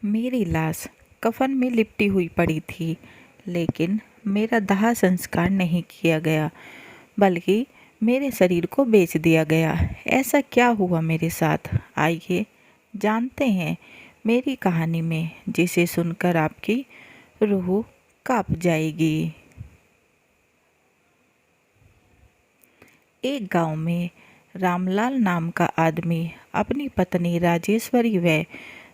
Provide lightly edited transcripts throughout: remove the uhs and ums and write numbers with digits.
मेरी लाश कफन में लिपटी हुई पड़ी थी, लेकिन मेरा दाह संस्कार नहीं किया गया, बल्कि मेरे शरीर को बेच दिया गया। ऐसा क्या हुआ मेरे साथ? आइए जानते हैं मेरी कहानी में, जिसे सुनकर आपकी रूह कांप जाएगी। एक गांव में रामलाल नाम का आदमी अपनी पत्नी राजेश्वरी व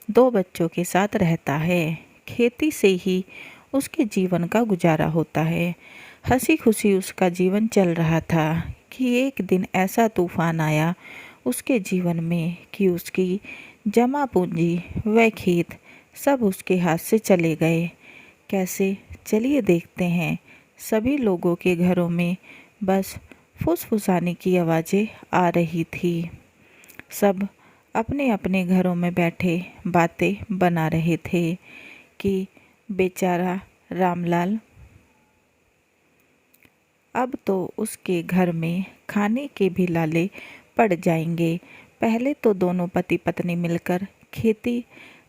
2 बच्चों के साथ रहता है। खेती से ही उसके जीवन का गुजारा होता है। हंसी खुशी उसका जीवन चल रहा था कि एक दिन ऐसा तूफान आया उसके जीवन में कि उसकी जमा पूंजी व खेत सब उसके हाथ से चले गए। कैसे? चलिए देखते हैं। सभी लोगों के घरों में बस फुसफुसाने की आवाज़ें आ रही थी। सब अपने अपने घरों में बैठे बातें बना रहे थे कि बेचारा रामलाल, अब तो उसके घर में खाने के भी लाले पड़ जाएंगे। पहले तो दोनों पति पत्नी मिलकर खेती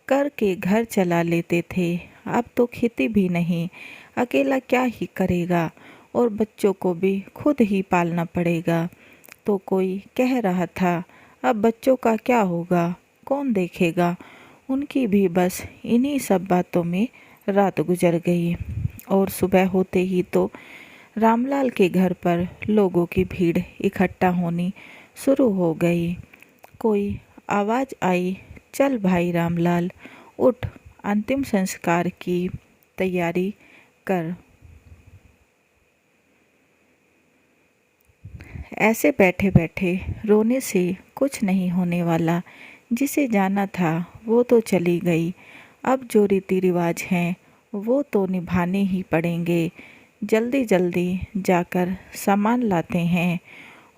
करके घर चला लेते थे, अब तो खेती भी नहीं, अकेला क्या ही करेगा और बच्चों को भी खुद ही पालना पड़ेगा। तो कोई कह रहा था, अब बच्चों का क्या होगा, कौन देखेगा? उनकी भी बस इन्हीं सब बातों में रात गुजर गई और सुबह होते ही तो रामलाल के घर पर लोगों की भीड़ इकट्ठा होनी शुरू हो गई। कोई आवाज़ आई, चल भाई रामलाल, उठ, अंतिम संस्कार की तैयारी कर। ऐसे बैठे बैठे रोने से कुछ नहीं होने वाला। जिसे जाना था वो तो चली गई, अब जो रीति रिवाज हैं वो तो निभाने ही पड़ेंगे। जल्दी जल्दी जाकर सामान लाते हैं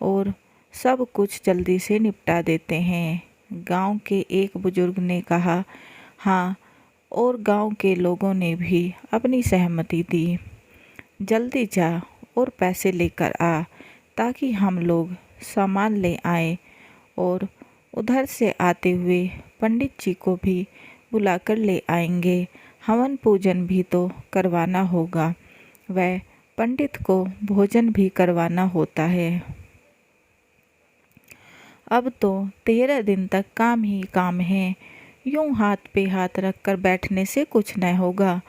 और सब कुछ जल्दी से निपटा देते हैं। गांव के एक बुजुर्ग ने कहा, हाँ, और गांव के लोगों ने भी अपनी सहमति दी। जल्दी जा और पैसे लेकर आ, ताकि हम लोग सामान ले आए और उधर से आते हुए पंडित जी को भी बुलाकर ले आएंगे। हवन पूजन भी तो करवाना होगा, वह पंडित को भोजन भी करवाना होता है। अब तो 13 दिन तक काम ही काम है, यूं हाथ पे हाथ रखकर बैठने से कुछ न होगा।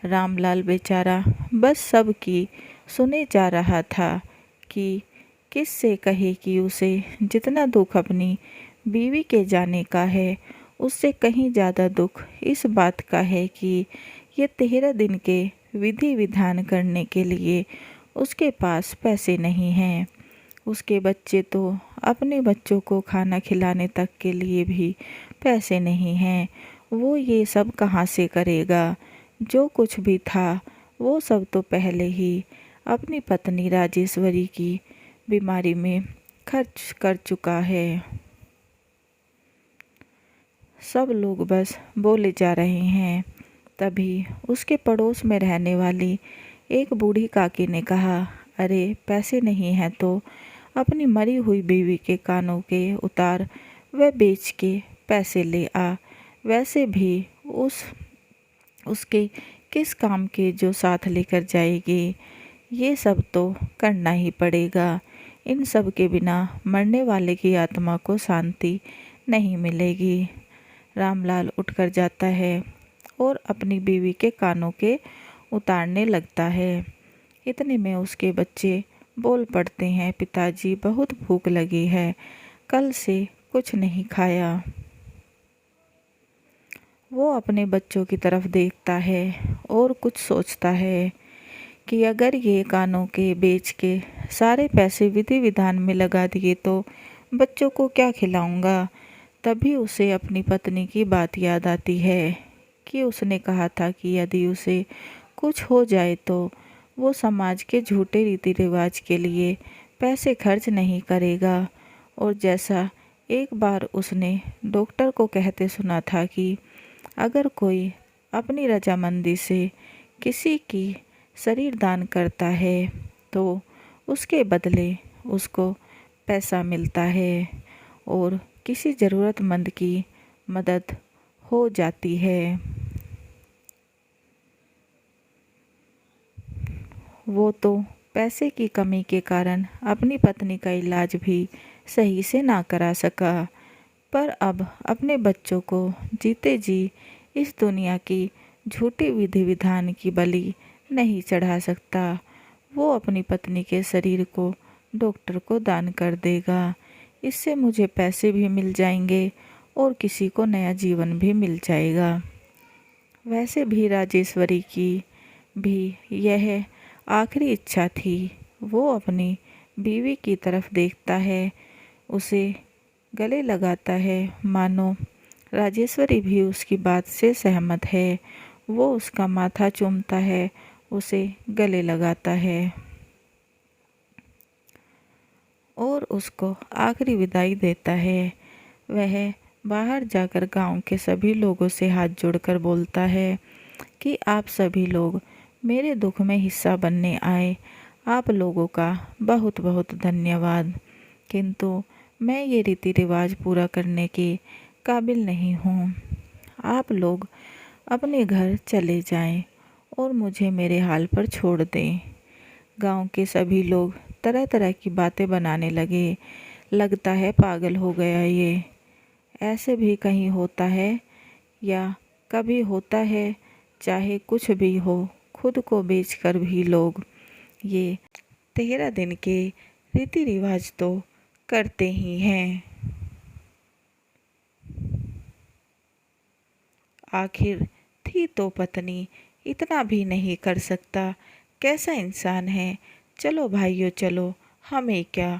रामलाल बेचारा बस सब की सुने जा रहा था कि किससे कहे कि उसे जितना दुख अपनी बीवी के जाने का है, उससे कहीं ज़्यादा दुख इस बात का है कि ये 13 दिन के विधि विधान करने के लिए उसके पास पैसे नहीं हैं। उसके बच्चे तो अपने बच्चों को खाना खिलाने तक के लिए भी पैसे नहीं हैं। वो ये सब कहाँ से करेगा? जो कुछ भी था वो सब तो पहले ही अपनी पत्नी राजेश्वरी की बीमारी में खर्च कर चुका है। सब लोग बस बोले जा रहे हैं। तभी उसके पड़ोस में रहने वाली एक बूढ़ी काकी ने कहा, अरे पैसे नहीं हैं तो अपनी मरी हुई बीवी के कानों के उतार व बेच के पैसे ले आ। वैसे भी उस उसके किस काम के जो साथ लेकर जाएगी, ये सब तो करना ही पड़ेगा। इन सब के बिना मरने वाले की आत्मा को शांति नहीं मिलेगी। रामलाल उठकर जाता है और अपनी बीवी के कानों के उतारने लगता है। इतने में उसके बच्चे बोल पड़ते हैं, पिताजी बहुत भूख लगी है, कल से कुछ नहीं खाया। वो अपने बच्चों की तरफ देखता है और कुछ सोचता है कि अगर ये कानों के बेच के सारे पैसे विधि विधान में लगा दिए तो बच्चों को क्या खिलाऊंगा। तभी उसे अपनी पत्नी की बात याद आती है कि उसने कहा था कि यदि उसे कुछ हो जाए तो वो समाज के झूठे रीति रिवाज के लिए पैसे खर्च नहीं करेगा। और जैसा एक बार उसने डॉक्टर को कहते सुना था कि अगर कोई अपनी रजामंदी से किसी की शरीर दान करता है तो उसके बदले उसको पैसा मिलता है और किसी ज़रूरतमंद की मदद हो जाती है। वो तो पैसे की कमी के कारण अपनी पत्नी का इलाज भी सही से ना करा सका, पर अब अपने बच्चों को जीते जी इस दुनिया की झूठी विधि विधान की बलि नहीं चढ़ा सकता। वो अपनी पत्नी के शरीर को डॉक्टर को दान कर देगा। इससे मुझे पैसे भी मिल जाएंगे और किसी को नया जीवन भी मिल जाएगा। वैसे भी राजेश्वरी की भी यह आखिरी इच्छा थी। वो अपनी बीवी की तरफ देखता है, उसे गले लगाता है, मानो राजेश्वरी भी उसकी बात से सहमत है। वो उसका माथा चूमता है, उसे गले लगाता है और उसको आखिरी विदाई देता है। वह बाहर जाकर गांव के सभी लोगों से हाथ जोड़कर बोलता है कि आप सभी लोग मेरे दुख में हिस्सा बनने आए। आप लोगों का बहुत बहुत धन्यवाद, किंतु मैं ये रीति रिवाज पूरा करने के काबिल नहीं हूँ। आप लोग अपने घर चले जाएं और मुझे मेरे हाल पर छोड़ दें। गांव के सभी लोग तरह तरह की बातें बनाने लगे। लगता है पागल हो गया ये, ऐसे भी कहीं होता है या कभी होता है। चाहे कुछ भी हो, खुद को बेचकर भी लोग ये 13 दिन के रीति रिवाज तो करते ही हैं। आखिर थी तो पत्नी, इतना भी नहीं कर सकता। कैसा इंसान है। चलो भाइयों चलो, हमें क्या।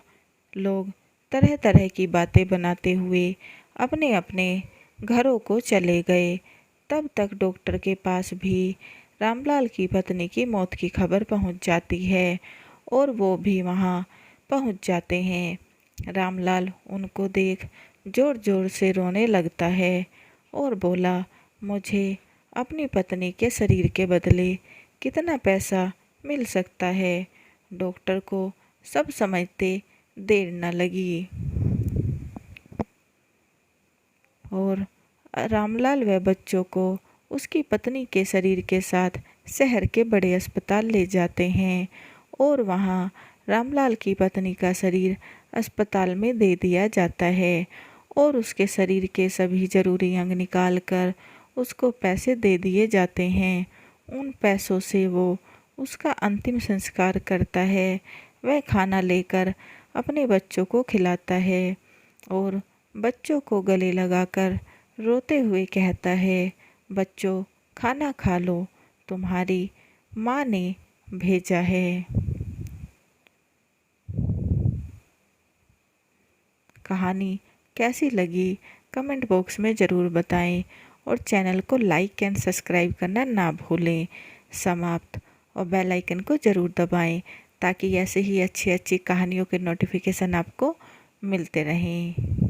लोग तरह तरह की बातें बनाते हुए अपने अपने घरों को चले गए। तब तक डॉक्टर के पास भी रामलाल की पत्नी की मौत की खबर पहुंच जाती है और वो भी वहां पहुंच जाते हैं। रामलाल उनको देख जोर जोर से रोने लगता है और बोला, मुझे अपनी पत्नी के शरीर के बदले कितना पैसा मिल सकता है। डॉक्टर को सब समझते देर न लगी और रामलाल व बच्चों को उसकी पत्नी के शरीर के साथ शहर के बड़े अस्पताल ले जाते हैं और वहाँ रामलाल की पत्नी का शरीर अस्पताल में दे दिया जाता है और उसके शरीर के सभी जरूरी अंग निकालकर उसको पैसे दे दिए जाते हैं। उन पैसों से वो उसका अंतिम संस्कार करता है। वह खाना लेकर अपने बच्चों को खिलाता है और बच्चों को गले लगाकर रोते हुए कहता है, बच्चों खाना खा लो, तुम्हारी माँ ने भेजा है। कहानी कैसी लगी कमेंट बॉक्स में ज़रूर बताएं और चैनल को लाइक एंड सब्सक्राइब करना ना भूलें। समाप्त और बेल आइकन को ज़रूर दबाएं ताकि ऐसे ही अच्छी अच्छी कहानियों के नोटिफिकेशन आपको मिलते रहें।